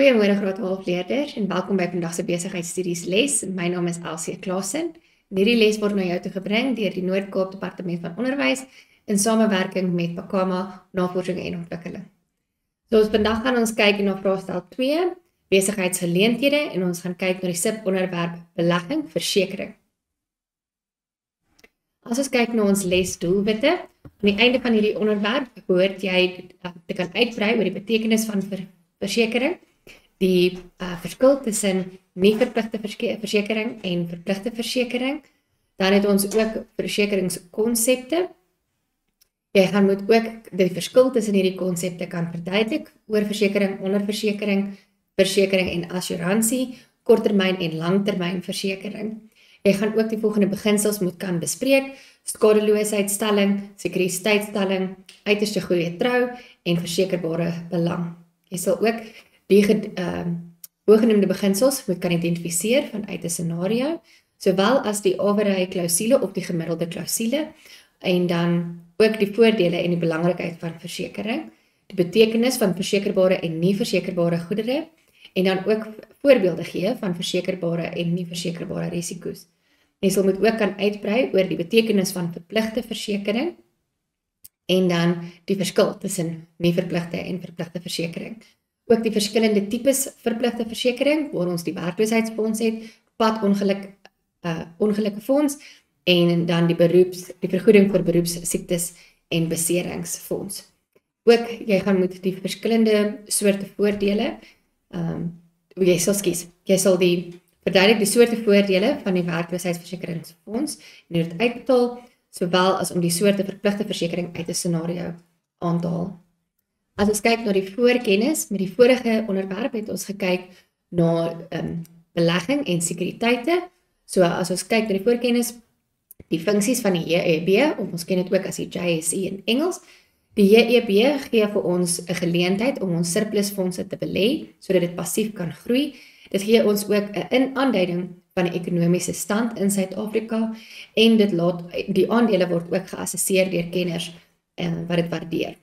Goeiemôre graad 12 leerders en welkom by vandag se besigheidstudies les. My naam is Elsie Klaasen. Hierdie les word na jou toe gebring deur die Noord-Kaap Departement van Onderwys in samewerking met Pakama Navorsing en Ontwikkeling. So vandag gaan ons kyk na vraestel 2, besigheidsgeleenthede, en ons gaan kyk na die subonderwerp belegging versekering. As ons kyk na ons lesdoelwitte, aan die einde van hierdie onderwerp behoort jy te kan uitbrei oor die betekenis van versekering, die verskil tussen nie verpligte versekering en verpligte versekering. Dan het ons ook versekeringskonsepte. Jy moet ook die verskil tussen hierdie konsepte kan verduidelik oor versekering, onderversekering, versekering en assuransie, korttermyn en langtermyn versekering. Jy gaan ook die volgende beginsels moet kan bespreek: skadeloosheidsstelling, sekuriteitstelling, uiterste goeie trou en versekerbare belang. Jy sal ook die bogenoemde beginsels moet kan identifiseer vanuit 'n scenario, sowel as die average klousule of die gemiddelde klousule, en dan ook die voordele en die belangrikheid van versekering, die betekenis van versekerbare en nie versekerbare goedere, en dan ook voorbeelde gee van versekerbare en nie versekerbare risiko's. Jy sal moet ook kan uitbrei oor die betekenis van verpligte versekering en dan die verskil tussen nie verpligte en verpligte versekering. Ook die verskillende tipes verpligte versekering, waar ons die werkloosheidsfonds het, ongelukkefonds en dan die vergoeding vir beroepssiektes en beseringsfonds. Ook jy gaan moet die verskillende soorte voordele, jy sal die verduidelik die soorte voordele van die werkloosheidsversekeringsfonds en hoe dit uitbetaal, sowel as om die soorte verpligte versekering uit 'n scenario aan te haal. As ons kyk na die voorkennis, met die vorige onderwerp het ons gekyk na belegging en sekuriteite. So as ons kyk na die voorkennis, die funksies van die JEB, of ons ken dit ook as die JSE in Engels. Die JEB gee vir ons 'n geleentheid om ons surplusfondse te belê, sodat dit passief kan groei. Dit gee ons ook 'n aanduiding van die ekonomiese stand in Suid-Afrika, en dit laat die aandele word ook geassesseer deur kenners wat dit waardeer.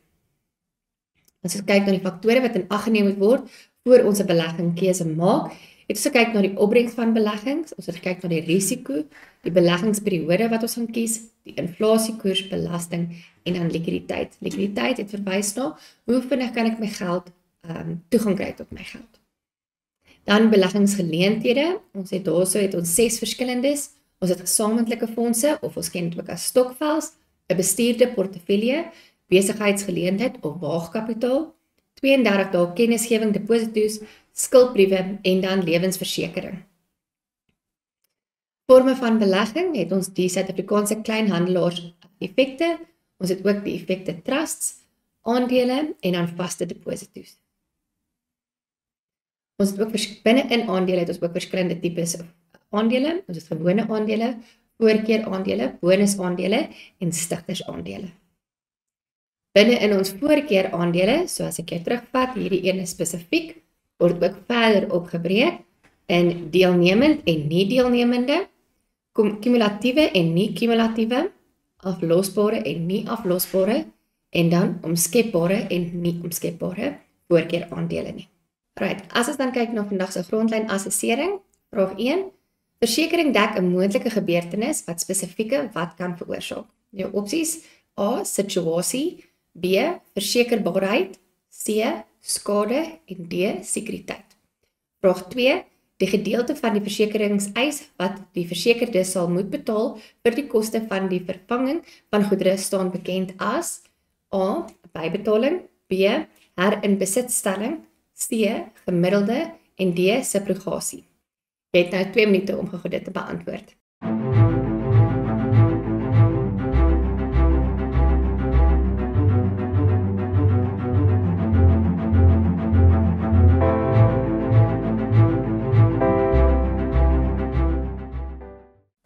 As ons kyk na die faktore wat in ag geneem moet word voor ons 'n beleggingkeuse maak, het ons gekyk na die opbrengs van beleggings, ons het gekyk na die risiko, die beleggingsperiode wat ons gaan kies, die inflasiekoers, belasting en dan likwiditeit. Likwiditeit het verwys na hoe vinnig kan ek my geld toegang kry tot my geld. Dan beleggingsgeleenthede, ons het daarso het ons 6 verskillendes. Ons het gesamentlike fondse, of ons ken dit ook as stokvels, 'n bestuurde portefeulje, besigheidsgeleentheid of waagkapitaal, 32 dae kennisgewing deposito's, skuldbriewe en dan lewensversekering. Vorme van belegging het ons die Suid-Afrikaanse kleinhandelaars effekte, ons het ook die effekte trusts, aandele en dan vaste deposito's. Ons het ook binne in aandele het ons ook verskillende tipes aandele. Ons het gewone aandele, voorkeur aandele, bonusaandele en stigtersaandele. Binne in ons voorkeur aandele, so as ek jou terugvat, hierdie ene spesifiek, word ook verder opgebreek in deelnemend en nie deelnemende, kumulatiewe en nie kumulatiewe, aflosbare en nie aflosbare, en dan omskepbare en nie omskepbare voorkeur aandele nie. Right, as ons dan kyk na vandag se grondlyn assessering, vraag 1, versekering dek 'n moontlike gebeurtenis wat spesifieke wat kan veroorsaak. Jou opsies: A, situasie, B, versekerbaarheid, C, skade en D, sekuriteit. Vraag 2, die gedeelte van die versekeringseis wat die versekerde sal moet betaal vir die koste van die vervanging van goedere staan bekend as A, bybetaling, B, herinbesitstelling, C, gemiddelde en D, subrogasie. Jy het nou 2 minute om gou dit te beantwoord.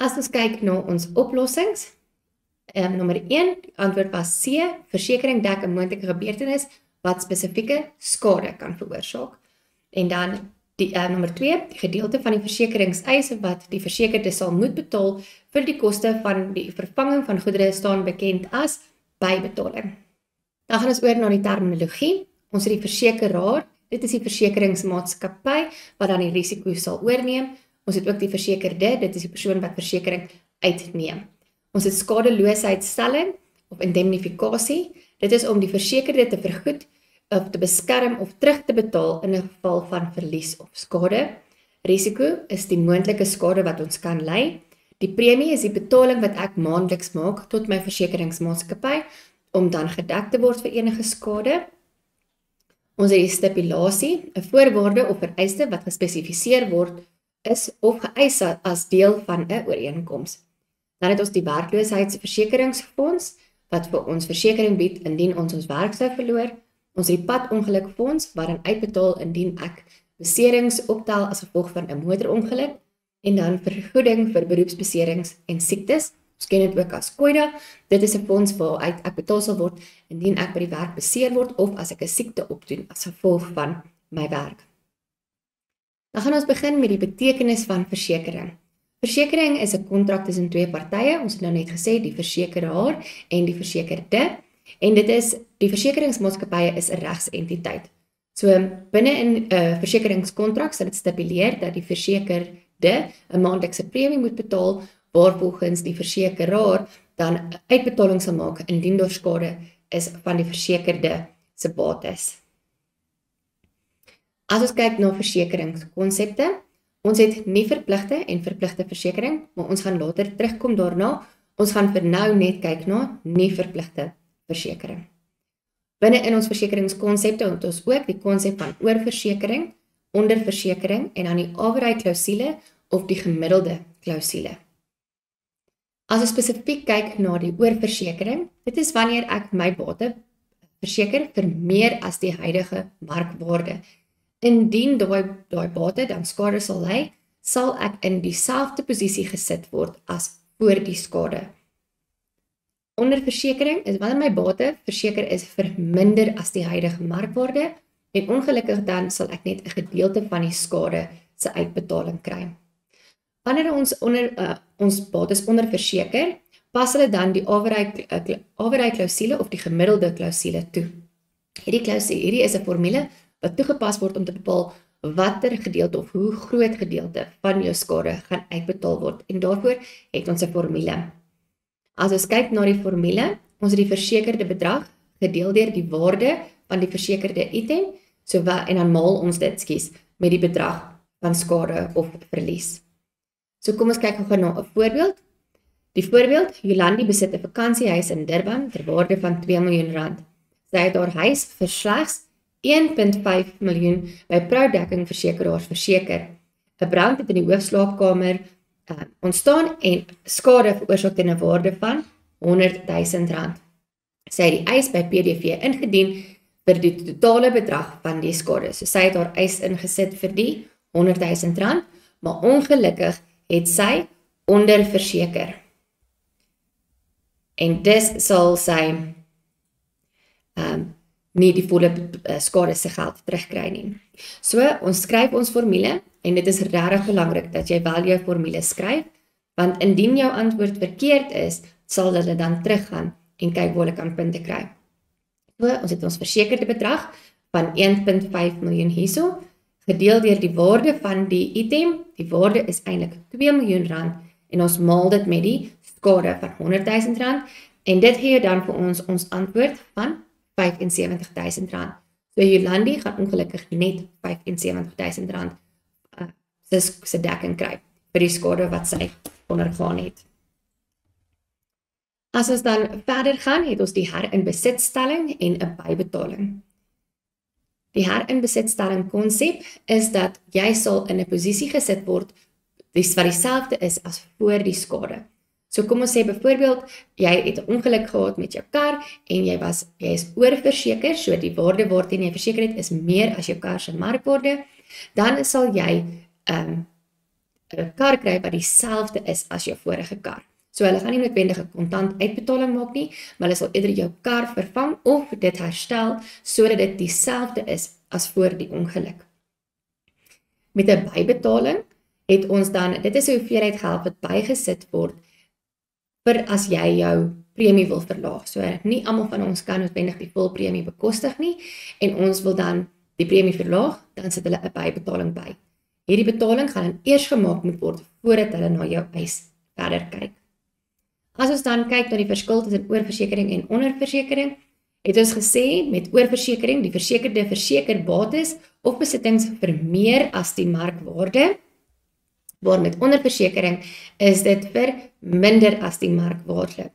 As ons kyk na ons oplossings, nommer 1, die antwoord was C, versekering dek 'n moontlike gebeurtenis wat spesifieke skade kan veroorsaak. En dan nommer 2, die gedeelte van die versekeringseise wat die versekerde sal moet betaal vir die koste van die vervanging van goedere staan bekend as bybetaling. Dan gaan ons oor na die terminologie. Ons het die versekeraar, Dit is die versekeringsmaatskappy wat dan die risiko sal oorneem. Ons het ook die versekerde, dit is die persoon wat versekering uitneem. Ons het skadeloosheidsstelling of indemnifikasie. Dit is om die versekerde te vergoed of te beskerm of terug te betaal in 'n geval van verlies of skade. Risiko is die moontlike skade wat ons kan ly. Die premie is die betaling wat ek maandeliks maak tot my versekeringsmaatskappy om dan gedek te word vir enige skade. Ons het die stipulasie, 'n voorwaarde of vereiste wat gespesifiseer word is of geëis as deel van 'n ooreenkoms. Dan het ons die werkloosheidsversekeringsfonds wat vir ons versekering bied indien ons werk sou verloor. Ons het die padongelukfonds wat dan uitbetaal indien ek beserings optel as gevolg van 'n motorongeluk en dan vergoeding vir beroepsbeserings en siektes. Ons ken dit ook as KOIDA. Dit is 'n fonds waaruit ek betaal sal word indien ek by die werk beseer word of as ek 'n siekte opdoen as gevolg van my werk. Dan gaan ons begin met die betekenis van versekering. Versekering is 'n kontrak tussen twee partye. Ons het nou net gesê die versekeraar en die versekerde. En dit is die versekeringsmaatskappye is 'n regsentiteit. So binne in 'n versekeringskontrak sal dit stipuleer dat die versekerde 'n maandelikse premie moet betaal waarvolgens die versekeraar dan uitbetaling sal maak indien daar skade is van die versekerde se bates. As ons kyk na versekeringskonsepte, ons het nie verpligte en verpligte versekering, maar ons gaan later terugkom daarna. Ons gaan vir nou net kyk na nie verpligte versekering. Binne in ons versekeringskonsepte het ons ook die konsep van oorversekering, onderversekering en dan die average-klousule of die gemiddelde klousule. As ons spesifiek kyk na die oorversekering, dit is wanneer ek my bate verseker vir meer as die huidige markwaarde. Indien daai bate dan skade sal ly, sal ek in dieselfde posisie gesit word as voor die skade. Onderversekering is wanneer my bate verseker is vir minder as die huidige markwaarde en ongelukkig dan sal ek net 'n gedeelte van die skade se uitbetaling kry. Wanneer ons bates onderverseker, pas hulle dan die average-klousule of die gemiddelde klousule toe. Hierdie is 'n formule wat toegepas word om te bepaal watter gedeelte of hoe groot gedeelte van jou skade gaan uitbetaal word en daarvoor het ons 'n formule. As ons kyk na die formule, ons het die versekerde bedrag gedeel deur die waarde van die versekerde item, en dan maal ons dit met die bedrag van skade of verlies. So kom ons kyk gou na 'n voorbeeld. Die voorbeeld, Jolandi besit 'n vakansiehuis in Durban ter waarde van 2 miljoen rand. Sy het haar huis vir slegs 1,5 miljoen by Proudekking versekeraars verseker. 'n Brand het in die hoofslaapkamer ontstaan en skade veroorsaak teen 'n waarde van 100 000 rand. Sy het die eis by PDV ingedien vir die totale bedrag van die skade. So sy het haar eis ingesit vir die 100 000 rand, maar ongelukkig het sy onderverseker. En dis sal sy nie die volle skade se geld terugkry nie. So, ons skryf ons formule en dit is regtig belangrik dat jy wel jou formule skryf, want indien jou antwoord verkeerd is, sal hulle dan teruggaan en kyk waar hulle kan punte kry. So, ons het ons versekerde bedrag van 1,5 miljoen hierso, gedeel deur die waarde van die item, die waarde is eintlik 2 miljoen rand en ons maal dit met die skade van 100 000 rand en dit gee dan vir ons antwoord van 75 000 rand. So Jolandi gaan ongelukkig net 75 000 rand se dekking kry vir die skade wat sy ondergaan het. As ons dan verder gaan, het ons die herinbesitstelling en 'n bybetaling. Die herinbesitstelling konsep is dat jy sal in 'n posisie gesit word wat dieselfde is as voor die skade. So kom ons sê byvoorbeeld, jy het 'n ongeluk gehad met jou kar en jy is oorverseker, so die waarde waarteen jy verseker het is meer as jou kar se markwaarde, dan sal jy 'n kar kry wat dieselfde is as jou vorige kar. So hulle gaan nie noodwendig 'n kontant uitbetaling maak nie, maar hulle sal eerder jou kar vervang of dit herstel sodat dit dieselfde is as voor die ongeluk. Met 'n bybetaling het ons dan, dit is 'n hoeveelheid geld wat bygesit word vir as jy jou premie wil verlaag. So nie almal van ons kan noodwendig die volpremie bekostig nie en ons wil dan die premie verlaag, dan sit hulle 'n bybetaling by. Hierdie betaling gaan dan eers gemaak moet word voordat hulle na jou eis verder kyk. As ons dan kyk na die verskil tussen oorversekering en onderversekering, het ons gesê met oorversekering die versekerde verseker bates of besittings vir meer as die markwaarde, waar met onderversekering is dit vir minder as die markwaarde.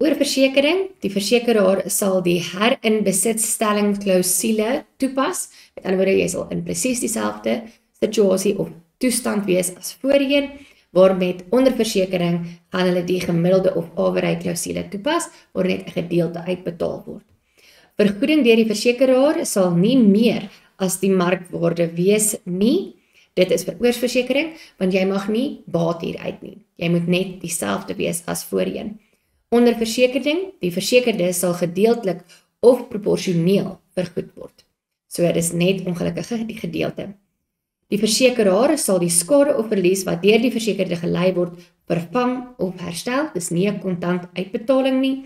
Oorversekering, die versekeraar sal die herinbesitstelling klousule toepas, met ander woorde, jy sal in presies dieselfde situasie of toestand wees as voorheen, waar met onderversekering gaan hulle die gemiddelde of average klousule toepas, waar net 'n gedeelte uitbetaal word. Vergoeding deur die versekeraar sal nie meer as die markwaarde wees nie. Dit is vir oorversekering, want jy mag nie baat hieruit nie. Jy moet net dieselfde wees as voorheen. Onderversekering, die versekerde sal gedeeltelik of proporsioneel vergoed word. So dit is net ongelukkig die gedeelte. Die versekeraar sal die skade of verlies wat deur die versekerde gelei word, vervang of herstel. Dis nie 'n kontant uitbetaling nie,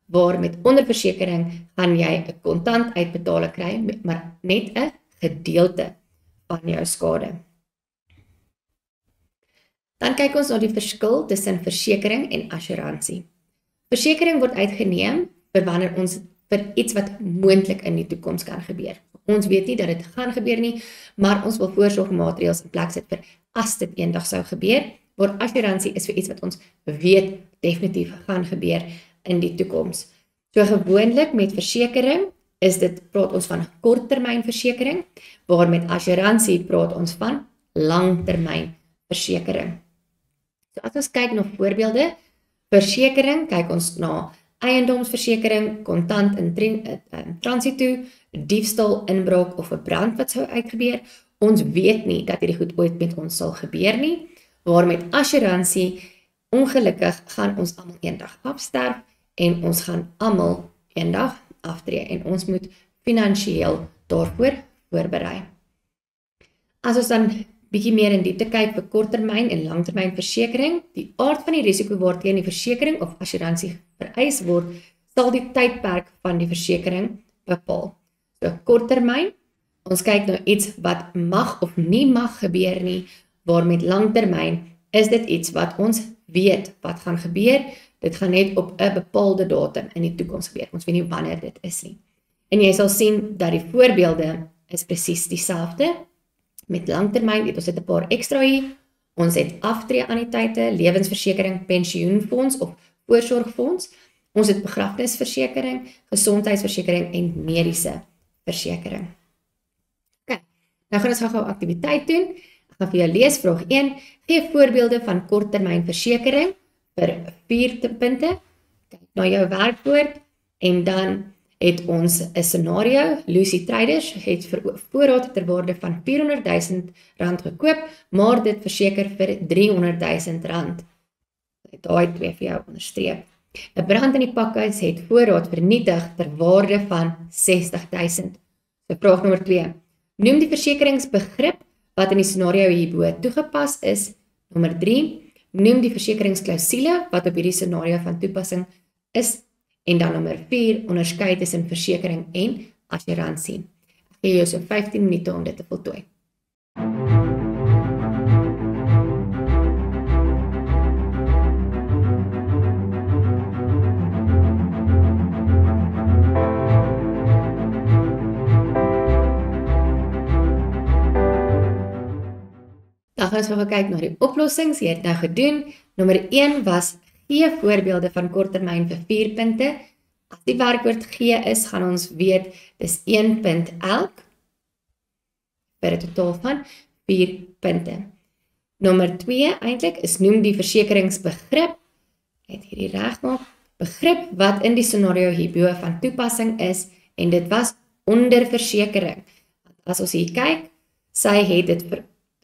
waar met onderversekering gaan jy 'n kontant uitbetaling kry, maar net 'n gedeelte van jou skade. Dan kyk ons na die verskil tussen versekering en assuransie. Versekering word uitgeneem vir wanneer ons vir iets wat moontlik in die toekoms kan gebeur. Ons weet nie dat dit gaan gebeur nie, maar ons wil voorsorgmaatreëls in plek sit vir as dit eendag sou gebeur, waar assuransie is vir iets wat ons weet definitief gaan gebeur in die toekoms. So gewoonlik met versekering praat ons van korttermynversekering, waar met assuransie praat ons van langtermynversekering. So as ons kyk na voorbeelde, versekering, kyk ons na eiendomsversekering, kontant in transitu, diefstal, inbraak of 'n brand wat sou uitgebeur. Ons weet nie dat hierdie goed ooit met ons sal gebeur nie, waar met assuransie, ongelukkig gaan ons almal eendag afsterf en ons gaan almal eendag aftree en ons moet finansiëel daarvoor voorberei. As ons dan bietjie meer in diepte kyk vir korttermyn en langtermynversekering, die aard van die risiko waarteen die versekering of assuransie vereis word, sal die tydperk van die versekering bepaal. So korttermyn, ons kyk na iets wat mag of nie mag gebeur nie, waar met langtermyn is dit iets wat ons weet wat gaan gebeur. Dit gaan net op 'n bepaalde datum in die toekoms gebeur. Ons weet nie wanneer dit is nie. En jy sal sien dat die voorbeelde is presies dieselfde. Met langtermyn het ons dit 'n paar ekstra hier. Ons het aftreeanniteite, lewensversekering, pensioenfonds of voorsorgfonds. Ons het begrafnisversekering, gesondheidsversekering en mediese versekering. OK, nou gaan ons gou 'n aktiwiteit doen. Ek gaan vir jou lees vraag 1. Gee voorbeelde van korttermynversekering vir 4 punte. Kyk na jou werkwoord en dan het ons 'n scenario. Lucy Traders het vir voorraad ter waarde van R400,000 gekoop, maar dit verseker vir R300,000. Daai 2 vir jou onderstreep. 'n Brand in die pakhuis het voorraad vernietig ter waarde van R60,000. So vraag nommer 2. Noem die versekeringsbegrip wat in die scenario hierbo toegepas is. Nommer 3. Noem die versekeringsklausule wat op hierdie scenario van toepassing is. En dan nommer 4, onderskei tussen versekering en assuransie. Ek gee jou so 15 minute om dit te voltooi. Dan gaan ons gaan kyk na die oplossings. Jy het nou gedoen. Nommer 1 was gee voorbeelde van korttermyn vir 4 punte. As die werkwoord gee is, gaan ons weet, dis 1 punt elk, vir 'n totaal van 4 punte. Nommer 2 eintlik is noem die versekeringsbegrip, het hierdie reg maak, begrip wat in die scenario hierbo van toepassing is, en dit was onderversekering. As ons hier kyk, sy het dit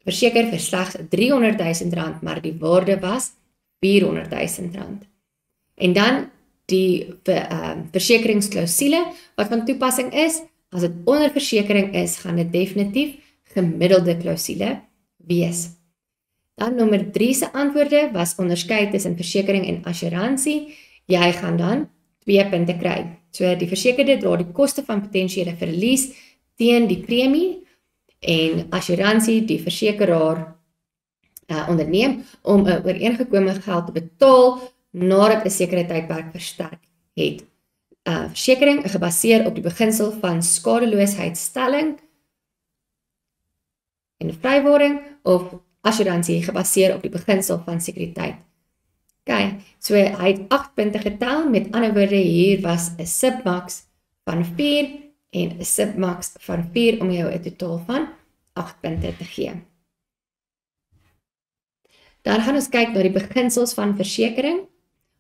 verseker vir slegs R300,000, maar die waarde was R400,000. En dan die versekeringsklausule wat van toepassing is, as dit onderversekering is, gaan dit definitief gemiddelde klausule wees. Dan nommer 3 se antwoorde was onderskei tussen versekering en assuransie. Jy gaan dan 2 punte kry. So die versekerde dra die koste van potensiële verlies teen die premie en assuransie die versekeraar onderneem om 'n ooreengekome geld te betaal nadat 'n sekere tydperk verstrek het. Versekering is gebaseer op die beginsel van skadeloosheidsstelling en vrywording of assuransie gebaseer op die beginsel van sekuriteit. Okay, so hy het 8 punte getel, met ander woorde hier was 'n submax van 4 en 'n submax van 4 om jou 'n totaal van 8 punte te gee. Dan gaan ons kyk na die beginsels van versekering.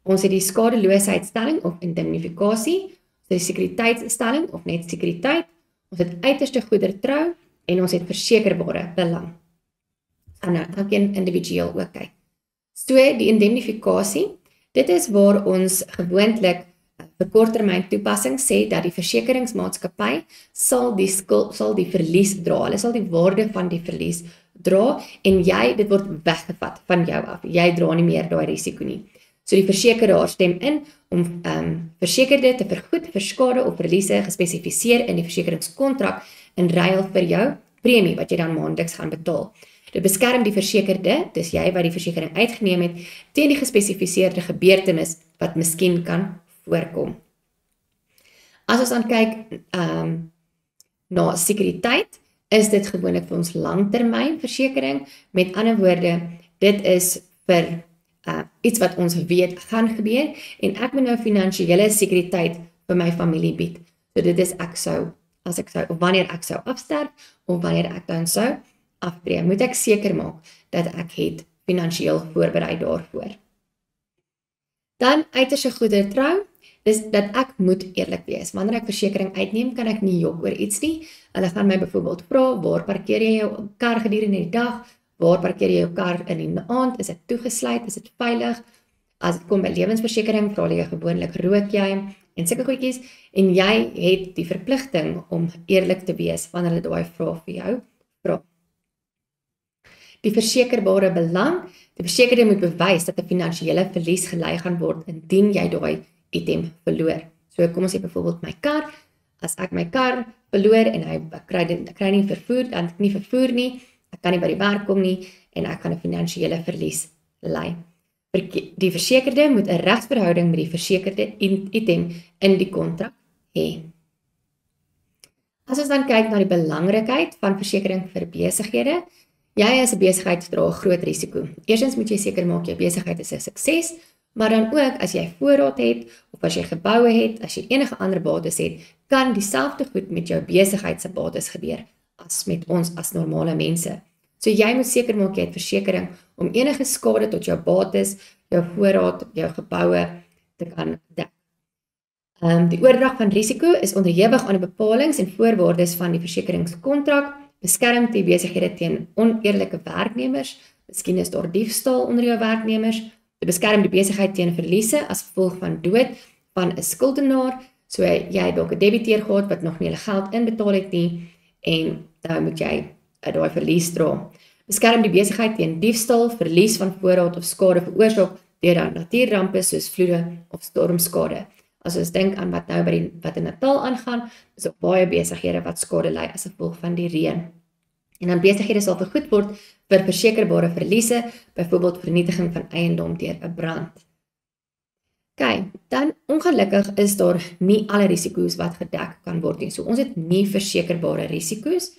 Ons het die skadeloosheidsstelling of indemnifikasie, ons het die sekuriteitsstelling of net sekuriteit, ons het uiterste goedertrou en ons het versekerbare belang. En nou elkeen individueel ook kyk. So die indemnifikasie, dit is waar ons gewoonlik vir korttermyn toepassing sê dat die versekeringsmaatskappy sal die verlies dra. Hulle sal die waarde van die verlies dra en dit word weggevat van jou af. Jy dra nie meer daai risiko nie. So die versekeraar stem in om versekerde te vergoed vir skade of verliese gespesifiseer in die versekeringskontrak in ruil vir jou premie wat jy dan maandeliks gaan betaal. Dit beskerm die versekerde, dis jy wat die versekering uitgeneem het, teen die gespesifiseerde gebeurtenis wat miskien kan voorkom. As ons dan kyk na sekuriteit, is dit gewoonlik vir ons langtermynversekering. Met ander woorde, dit is vir iets wat ons weet gaan gebeur en ek moet nou finansiële sekuriteit vir my familie bied. So dit is of wanneer ek sou afsterf of wanneer ek dan sou aftree, moet ek seker maak dat ek het finansiëel voorberei daarvoor. Dan uiterste goedertrou, dis dat ek moet eerlik wees. Wanneer ek versekering uitneem, kan ek nie jok oor iets nie. Hulle gaan my byvoorbeeld vra, waar parkeer jy jou kar gedurende die dag? Waar parkeer jy jou kar in die aand? Is dit toegesluit? Is dit veilig? As dit kom by lewensversekering, vra hulle jou gewoonlik rook jy en sulke goedjies en jy het die verpligting om eerlik te wees wanneer hulle daai vraag vir jou vra. Die versekerbare belang, die versekerde moet bewys dat 'n finansiële verlies gely gaan word indien jy daai item verloor. So kom ons sê byvoorbeeld my kar, as ek my kar verloor en ek kry nie vervoer, dan ek nie vervoer nie, ek kan nie by die werk kom nie en ek gaan 'n finansiële verlies ly. Die versekerde moet 'n regsverhouding met die versekerde item in die kontrak hê. As ons dan kyk na die belangrikheid van versekering vir besighede, jy as 'n besigheid dra 'n groot risiko. Eerstens moet jy seker maak jou besigheid is 'n sukses, maar dan ook as jy voorraad het of as jy geboue het, as jy enige ander bates het, kan dieselfde goed met jou besigheid se bates gebeur as met ons as normale mense. So jy moet seker maak jy het versekering om enige skade tot jou bates, jou voorraad, jou geboue te kan dek. Die oordrag van risiko is onderhewig aan die bepalinge en voorwaardes van die versekeringskontrak, beskerm die besighede teen oneerlike werknemers, miskien is daar diefstal onder jou werknemers, dit beskerm die besigheid teen verliese as gevolg van dood van 'n skuldenaar, so jy dalk 'n debiteur gehad wat nog nie hulle geld inbetaal het nie en dan moet jy daai verlies dra. Beskerm die besigheid teen diefstal, verlies van voorraad of skade veroorsaak deur natuurrampe soos vloede of stormskade. As ons dink aan wat nou wat in Natal aangaan, is ook baie besighede wat skade ly as gevolg van die reën. En dan besighede sal vergoed word vir versekerbare verliese, byvoorbeeld vernietiging van eiendom deur 'n brand. OK, dan ongelukkig is daar nie alle risiko's wat gedek kan word nie. So ons het nie versekerbare risiko's.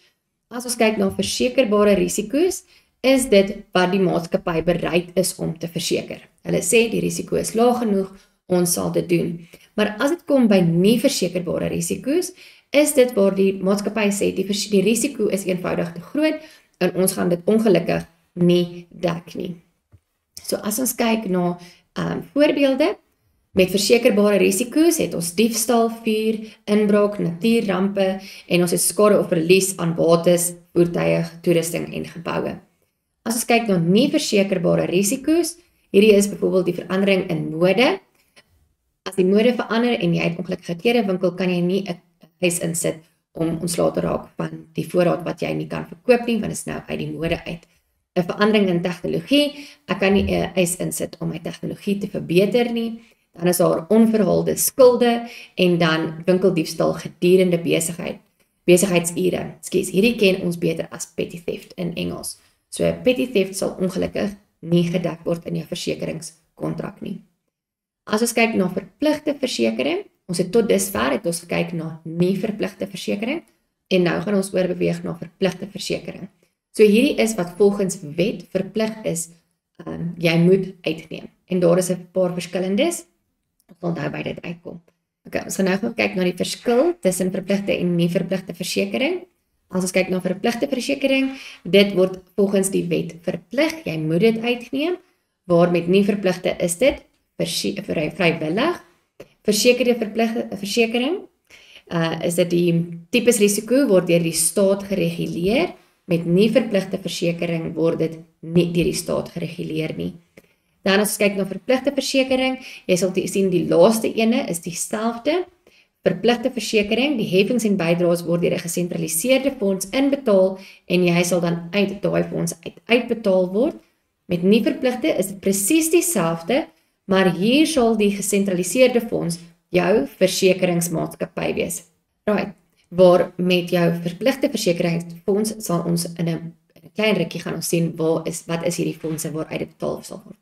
As ons kyk na versekerbare risiko's, is dit wat die maatskappy bereid is om te verseker. Hulle sê die risiko is laag genoeg, ons sal dit doen. Maar as dit kom by nie versekerbare risiko's, is dit waar die maatskappy sê die risiko is eenvoudig te groot en ons gaan dit ongelukkig nie dek nie. So as ons kyk na voorbeelde, met versekerbare risiko's het ons diefstal, vuur, inbraak, natuurrampe en ons het skade of verlies aan bates, voertuie, toerusting en geboue. As ons kyk na nie versekerbare risiko's, hierdie is byvoorbeeld die verandering in mode. As die mode verander en jy het ongelukkige kledingwinkel, kan jy nie 'n huis insit om ontslae te raak van die voorraad wat jy nie kan verkoop nie, want dit is nou uit die mode uit. 'n Verandering in tegnologie, ek kan nie 'n huis insit om my tegnologie te verbeter nie. Dan is daar onverhaalde skulde en dan winkeldiefstal gedurende besigheid. besigheidsure. Skus, hierdie ken ons beter as petty theft in Engels. So petty theft sal ongelukkig nie gedek word in jou versekeringskontrak nie. As ons kyk na verpligte versekering, ons het tot dusver het ons gekyk na nie verpligte versekering en nou gaan ons oorbeweeg na verpligte versekering. So hierdie is wat volgens wet verplig is, jy moet uitneem. En daar is 'n paar verskillendes, ons sal nou by dit uitkom. Okay, ons gaan nou gaan kyk na die verskil tussen verpligte en nie verpligte versekering. As ons kyk na verpligte versekering, dit word volgens die wet verplig, jy moet dit uitneem, waar met nie verpligte is dit vrywillig. Versekerde verpligte versekering, is dit die tipes risiko word deur die staat gereguleer, met nie verpligte versekering word dit nie deur die staat gereguleer nie. Dan as ons kyk na verpligte versekering, jy sal sien die laaste ene is dieselfde. Verpligte versekering, die heffings en bydraes word deur 'n gesentraliseerde fonds inbetaal en jy sal dan uit daai fonds uitbetaal word. Met nie verpligte is dit presies dieselfde, maar hier sal die gesentraliseerde fonds jou versekeringsmaatskappy wees. Right, waar met jou verpligte versekeringsfonds sal ons in 'n klein rukkie gaan ons sien wat is hierdie fondse waaruit dit betaal sal word.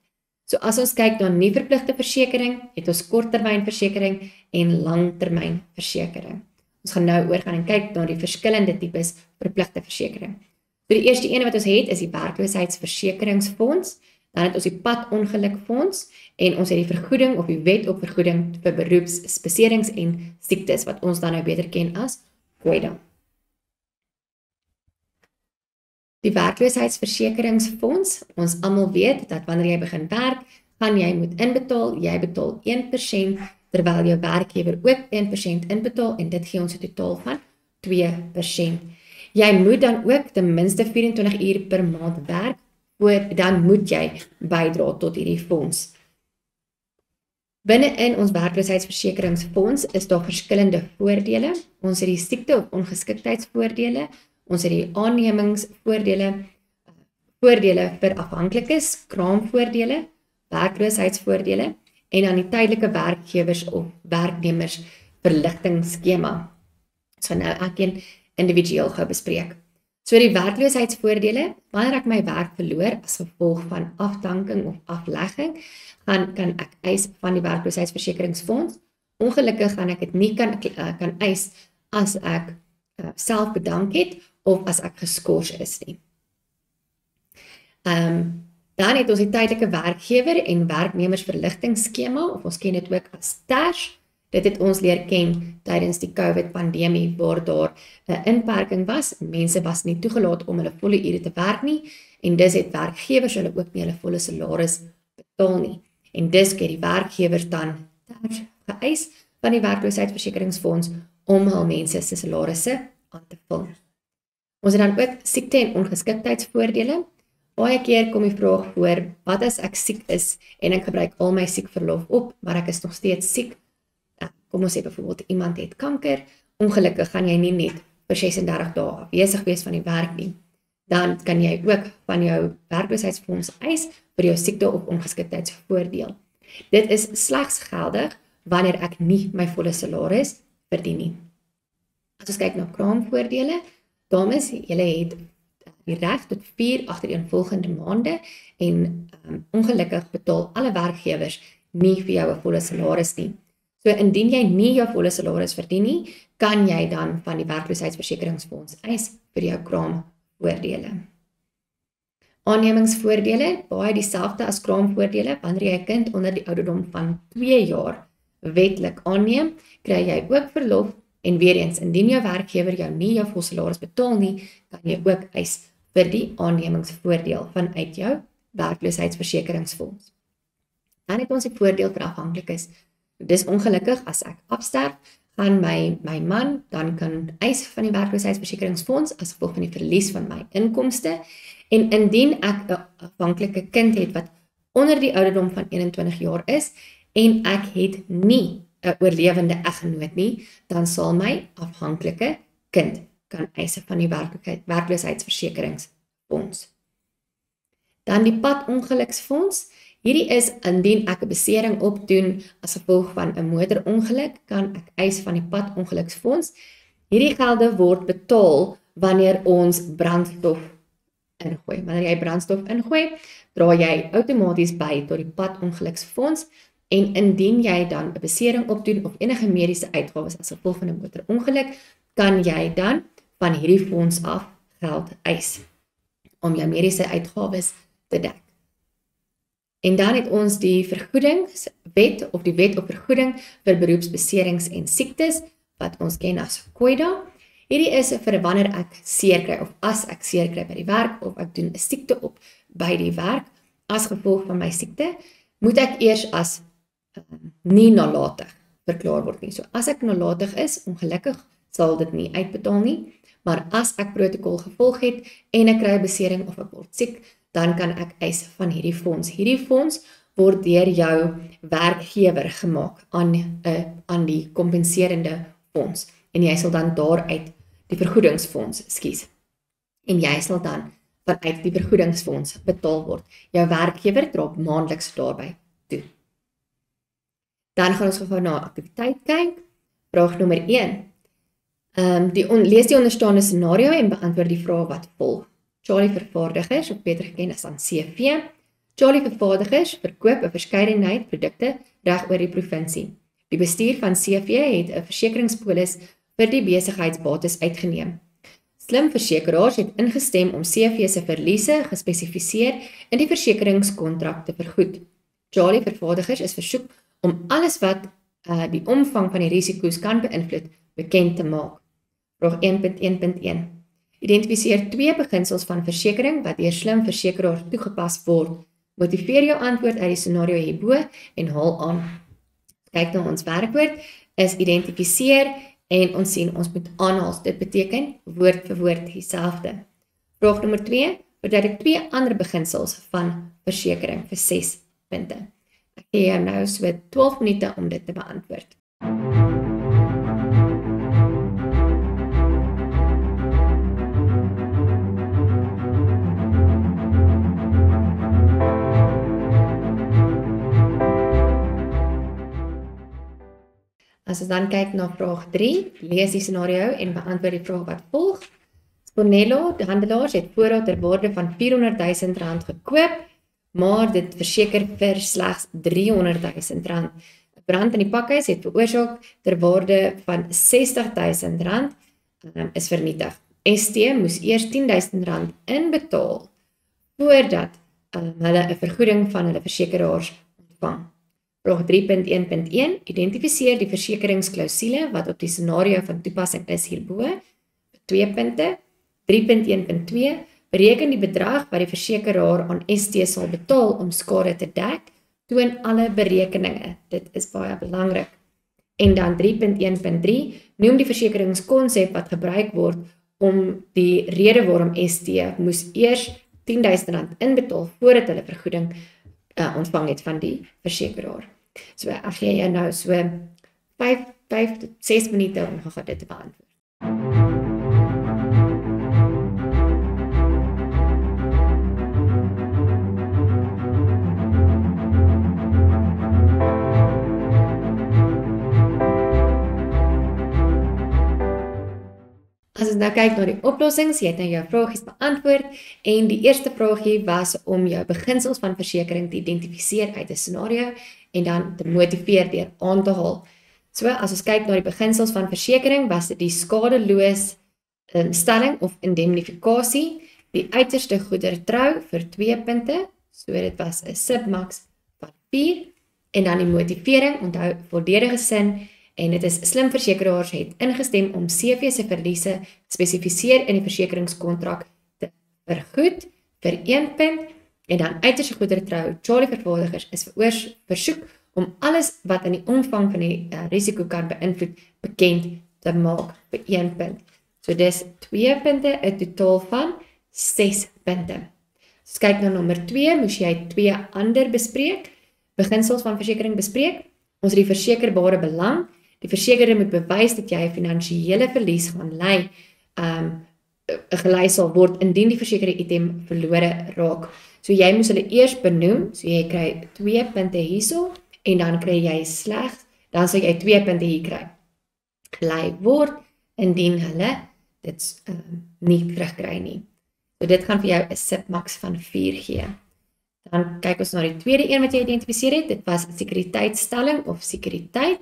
So as ons kyk na nie verpligte versekering, het ons korttermynversekering en langtermynversekering. Ons gaan nou oorgaan en kyk na die verskillende tipes verpligte versekering. So die eerste ene wat ons het is die werkloosheidsversekeringsfonds, dan het ons die padongelukfonds en ons het die vergoeding of die wet op vergoeding vir beroepsbeserings en siektes wat ons dan nou beter ken as COIDA. Die werkloosheidsversekeringsfonds, ons almal weet dat wanneer jy begin werk, gaan jy moet inbetaal, jy betaal 1%, terwyl jou werkgewer ook 1% inbetaal en dit gee ons 'n totaal van 2%. Jy moet dan ook ten minste 24 uur per maand werk, dan moet jy bydra tot hierdie fonds. Binne-in ons werkloosheidsversekeringsfonds is daar verskillende voordele. Ons het die siekte of ongeskiktheidsvoordele, ons het die aannemingsvoordele, voordele vir afhanklikes, kraamvoordele, werkloosheidsvoordele en dan die tydelike werkgewers of werknemers verligtingskema. Ons gaan nou elkeen individueel gou bespreek. So die werkloosheidsvoordele, wanneer ek my werk verloor as gevolg van afdanking of aflegging, kan ek eis van die werkloosheidsversekeringsfonds. Ongelukkig gaan ek dit nie kan eis as ek self bedank het of as ek geskort is nie. Dan het ons die tydelike werkgewer en werknemersverligtingskema, of ons ken dit ook as TERS. Dit het ons leer ken tydens die COVID-pandemie waar daar 'n inperking was. Mense was nie toegelaat om hulle volle ure te werk nie en dis het werkgewers hulle ook nie hulle volle salaris betaal nie. En dis het die werkgewers dan TERS geëis van die werkloosheidsversekeringsfonds om hul mense se salarisse aan te vul. Ons het dan ook siekte en ongeskiktheidsvoordele. Baie keer kom die vraag voor, wat as ek siek is en ek gebruik al my siekverlof op, maar ek is nog steeds siek. Kom ons sê byvoorbeeld iemand het kanker, ongelukkig gaan jy nie net vir 36 dae afwesig wees van die werk nie. Dan kan jy ook van jou werkloosheidsfonds eis vir jou siekte of ongeskiktheidsvoordeel. Dit is slegs geldig wanneer ek nie my volle salaris verdien nie. As ons kyk na kraamvoordele, dames, julle het die reg tot 4 agtereenvolgende maande en ongelukkig betaal alle werkgewers nie vir jou 'n volle salaris nie. So indien jy nie jou volle salaris verdien nie, kan jy dan van die werkloosheidsversekeringsfonds eis vir jou kraamvoordele. Aannemingsvoordele, baie dieselfde as kraamvoordele, wanneer jy 'n kind onder die ouderdom van 2 jaar wetlik aanneem, kry jy ook verlof en weer eens, indien jou werkgewer jou nie jou volle salaris betaal nie, kan jy ook eis vir die aannemingsvoordeel vanuit jou werkloosheidsversekeringsfonds. Dan het ons die voordeel vir afhanklikes. Dis ongelukkig as ek afsterf, gaan my man dan kan eis van die werkloosheidsversekeringsfonds as gevolg van die verlies van my inkomste. En indien ek 'n afhanklike kind het wat onder die ouderdom van 21 jaar is en ek het nie 'n oorlewende eggenoot nie, dan sal my afhanklike kind kan eise van die werkloosheidsversekeringsfonds. Dan die padongeluksfonds. Hierdie is indien ek 'n besering opdoen as gevolg van 'n motorongeluk, kan ek eis van die padongeluksfonds Hierdie gelde word betaal wanneer ons brandstof ingooi. Wanneer jy brandstof ingooi, dra jy outomaties by tot die padongeluksfonds en indien jy dan 'n besering opdoen of enige mediese uitgawes as gevolg van 'n motorongeluk, kan jy dan van hierdie fonds af geld eis om jou mediese uitgawes te dek. En dan het ons die vergoedingswet of die wet op vergoeding vir beroepsbeserings en siektes wat ons ken as COIDA. Hierdie is vir wanneer ek seer kry of as ek seer kry by die werk of ek doen 'n siekte op by die werk as gevolg van my siekte, moet ek eers as nie nalatig verklaar word nie. So as ek nalatig is, ongelukkig sal dit nie uitbetaal nie, maar as ek protokol gevolg het en ek kry 'n besering of ek word siek, dan kan ek eis van hierdie fonds. Hierdie fonds word deur jou werkgewer gemaak aan die kompenserende fonds en jy sal dan daaruit die vergoedingsfonds kies. En jy sal dan vanuit die vergoedingsfonds betaal word. Jou werkgewer dra maandeliks daarby toe. Dan gaan ons gou na aktiwiteit kyk. Vraag nommer 1. Lees die onderstaande scenario en beantwoord die vrae wat volg. Charlie vervaardigers, of beter geken as dan CV. Charlie vervaardigers verkoop 'n verskeidenheid produkte reg oor die provinsie. Die bestuur van CV het 'n versekeringspolis vir die besigheidsbates uitgeneem. Slim versekeraars het ingestem om CV se verliese gespesifiseer in die versekeringskontrak te vergoed. Charlie vervaardigers is versoek om alles wat die omvang van die risiko's kan beïnvloed bekend te maak. Vraag 1.1.1. Identifiseer 2 beginsels van versekering wat deur slim versekeraars toegepas word. Motiveer jou antwoord uit die scenario hierbo en haal aan. Kyk na ons werkwoord is identifiseer en ons sien ons moet aanhaal. Dit beteken woord vir woord dieselfde. Vraag nommer 2. Verduidelik 2 ander beginsels van versekering vir 6 punte. Ek gee jou nou so 12 minute om dit te beantwoord. As ons dan kyk na vraag 3, lees die scenario en beantwoord die vraag wat volg. Spinello, die handelaars, het voorraad ter waarde van R400.000 gekoop, maar dit verseker vir slegs R300.000. 'n Brand in die pakhuis het veroorsaak ter waarde van R60.000 is vernietig. ST moes eers R10.000 inbetaal voordat hulle 'n vergoeding van hulle versekeraars ontvang. Vraag 3.1.1 Identifiseer die versekeringsklausule wat op die scenario van toepassing is hierbo. 2 punte. 3.1.2 Bereken die bedrag wat die versekeraar aan ST sal betaal om skade te dek. Toon alle berekeninge. Dit is baie belangrik. En dan 3.1.3 Noem die versekeringskonsep wat gebruik word om die rede waarom ST moes eers R10.000 inbetaal voordat hulle vergoeding ontvang het van die versekeraar. So ek gee jou nou so 5 tot 6 minute om dit te beantwoord. As ons nou kyk na die oplossings, jy het nou jou vragies beantwoord en die eerste vragie was om jou beginsels van versekering te identifiseer uit 'n scenario en dan te motiveer deur aan te haal. So as ons kyk na die beginsels van versekering, was dit die skadeloos stelling of indemnifikasie, die uiterste goedertrou vir 2 punte, so dit was 'n submax van 4 en dan die motivering, onthou volledige sin. En dit is slim versekeraars het ingestem om CV se verliese spesifiseer in die versekeringskontrak te vergoed vir 1 punt en dan uiterste goedertrou Charlie vervaardigers is versoek om alles wat in die omvang van die risiko kan beïnvloed bekend te maak vir 1 punt. So dis 2 punte, 'n totaal van 6 punte. So kyk na nommer 2, moes jy 2 ander beginsels van versekering bespreek. Ons het die versekerbare belang. Die versekerde moet bewys dat jy 'n finansiële verlies gaan ly, gelei sal word indien die versekerde item verlore raak. So jy moes hulle eers benoem, so jy kry 2 punte hierso en dan kry jy slegs, dan sal jy 2 punte hier kry. Gelei word, indien hulle dit nie terugkry nie. So dit gaan vir jou 'n SIP max van 4 gee. Dan kyk ons na die tweede een wat jy identifiseer het. Dit was sekuriteitsstelling of sekuriteit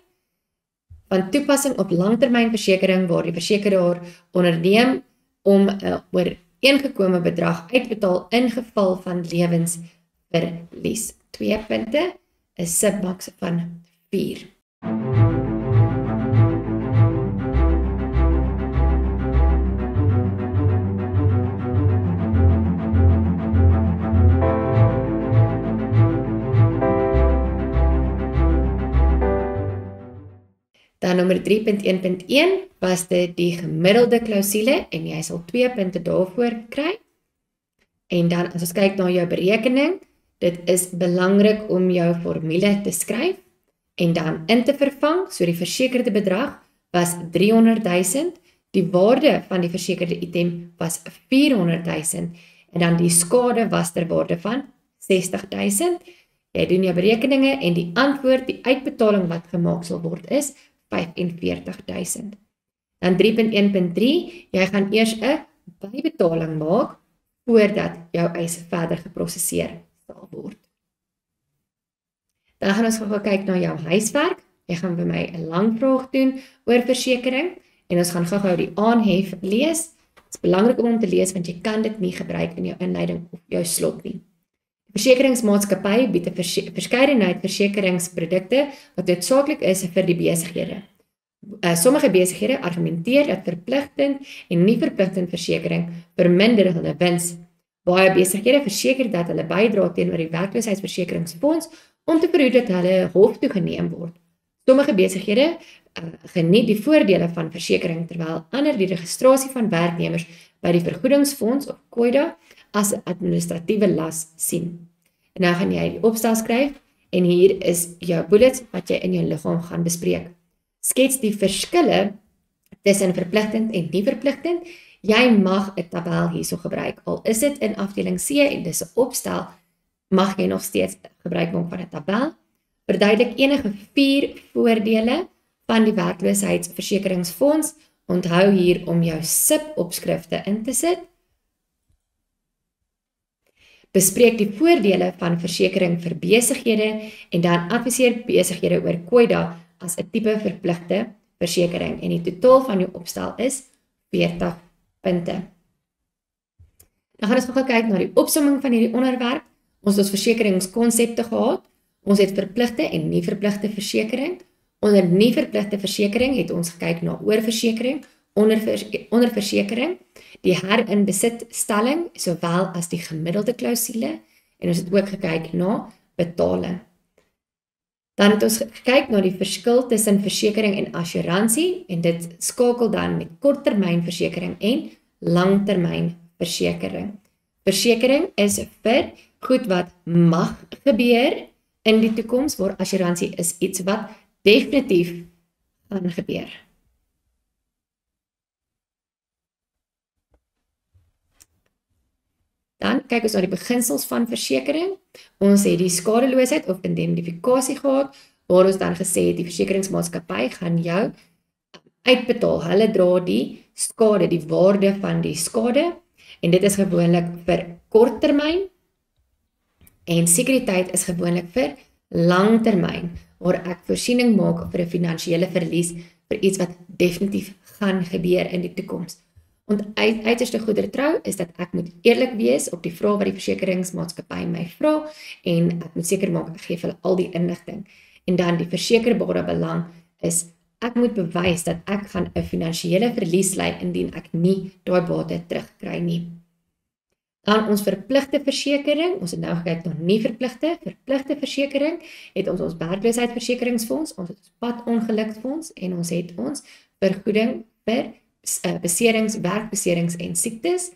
van toepassing op langtermynversekering waar die versekeraar onderneem om 'n ooreengekome bedrag uitbetaal in geval van lewensverlies. 2 punte, 'n SIP max van 4. Dan nommer 3.1.1 was dit die gemiddelde klousule en jy sal 2 punte daarvoor kry. En dan as ons kyk na jou berekening, dit is belangrik om jou formule te skryf en dan in te vervang. So die versekerde bedrag was 300.000, die waarde van die versekerde item was 400.000 en dan die skade was ter waarde van 60.000. Jy doen jou berekeninge en die antwoord, die uitbetaling wat gemaak sal word is 45.000. Dan 3.1.3, jy gaan eers 'n bybetaling maak voordat jou eis verder geprosesseer sal word. Dan gaan ons gou kyk na jou huiswerk. Jy gaan vir my 'n lang vraag doen oor versekering en ons gaan gou die aanhef lees. Dit is belangrik om te lees want jy kan dit nie gebruik in jou inleiding of jou slot nie. Versekeringsmaatskappy bied 'n verskeidenheid versekeringsprodukte wat noodsaaklik is vir die besighede. Sommige besighede argumenteer dat verpligtend en nie verpligtend versekering verminder hulle wins. Baie besighede verseker dat hulle bydra teenoor die werkloosheidsversekeringsfonds om te verhoed dat hulle hof toe geneem word. Sommige besighede geniet die voordele van versekering terwyl ander die registrasie van werknemers by die vergoedingsfonds of COIDA as 'n administratiewe las sien. En nou gaan jy die opstel skryf en hier is jou bullets wat jy in jou liggaam gaan bespreek. Skets die verskille tussen verpligtend en nie verpligtend. Jy mag 'n tabel hierso gebruik. Al is dit in afdeling C en dis 'n opstel, mag jy nog steeds gebruik maak van 'n tabel. Verduidelik enige 4 voordele van die werkloosheidsversekeringsfonds. Onthou hier om jou SIP opskrifte in te sit. Bespreek die voordele van versekering vir besighede en dan adviseer besighede oor COIDA as 'n tipe verpligte versekering en die totaal van jou opstel is 40 punte. Dan gaan ons nog kyk na die opsomming van hierdie onderwerp. Ons het versekeringskonsepte gehad. Ons het verpligte en nie verpligte versekering. Onder nie verpligte versekering het ons gekyk na oorversekering, onderversekering, die herinbesitstelling, sowel as die gemiddelde klousule en ons het ook gekyk na betaling. Dan het ons gekyk na die verskil tussen versekering en assuransie en dit skakel dan met korttermynversekering en langtermynversekering. Versekering is vir goed wat mag gebeur in die toekoms, waar assuransie is iets wat definitief gaan gebeur. Dan kyk ons na die beginsels van versekering. Ons het die skadeloosheid of indemnifikasie gehad, waar ons dan gesê het die versekeringsmaatskappy gaan jou uitbetaal. Hulle dra die skade, die waarde van die skade, en dit is gewoonlik vir korttermyn, en sekuriteit is gewoonlik vir langtermyn, waar ek voorsiening maak vir 'n finansiële verlies vir iets wat definitief gaan gebeur in die toekoms. Want uiterste goedere trou is dat ek moet eerlik wees op die vrae wat die versekeringsmaatskappy my vra en ek moet seker maak ek gee hulle al die inligting. En dan die versekerbare belang is ek moet bewys dat ek gaan 'n finansiële verlies ly indien ek nie daai bate terugkry nie. Dan ons verpligte versekering, ons het nou gekyk na nie verpligte versekering, het ons werkloosheidsversekeringsfonds, ons het ons padongelukfonds en ons het ons vergoeding vir beserings, werkbeserings en siektes.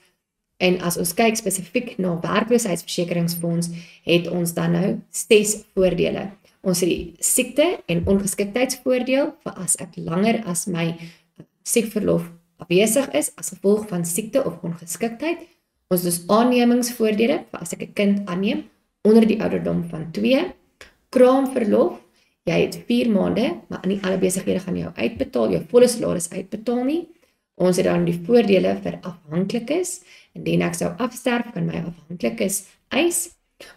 En as ons kyk spesifiek na werkloosheidsversekeringsfonds, het ons dan nou 6 voordele. Ons het die siekte en ongeskiktheidsvoordeel vir as ek langer as my siekverlof afwesig is as gevolg van siekte of ongeskiktheid. Ons het dus aannemingsvoordele vir as ek 'n kind aanneem onder die ouderdom van 2. Kraamverlof, jy het 4 maande, maar nie alle besighede gaan jou uitbetaal, jou volle salaris uitbetaal nie. Ons het dan die voordele vir afhanklikes. Indien ek sou afsterf, kan my afhanklikes eis.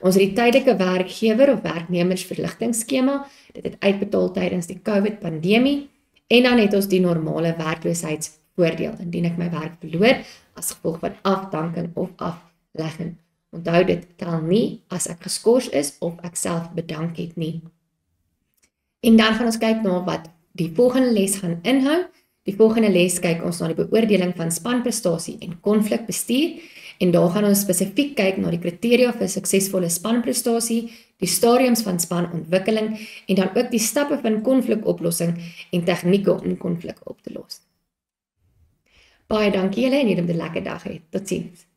Ons het die tydelike werkgewer of werknemersverligtingskema. Dit het uitbetaal tydens die COVID-pandemie. En dan het ons die normale werkloosheidsvoordeel, indien ek my werk verloor as gevolg van afdanking of aflegging. Onthou, dit tel nie as ek geskort is of ek self bedank het nie. En dan gaan ons kyk na wat die volgende les gaan inhou. Die volgende les kyk ons na die beoordeling van spanprestasie en konflikbestuur. En daar gaan ons spesifiek kyk na die kriteria vir suksesvolle spanprestasie, die stadiums van spanontwikkeling en dan ook die stappe van konflikoplossing en tegnieke om konflik op te los. Baie dankie julle en julle moet 'n lekker dag hê. Totsiens.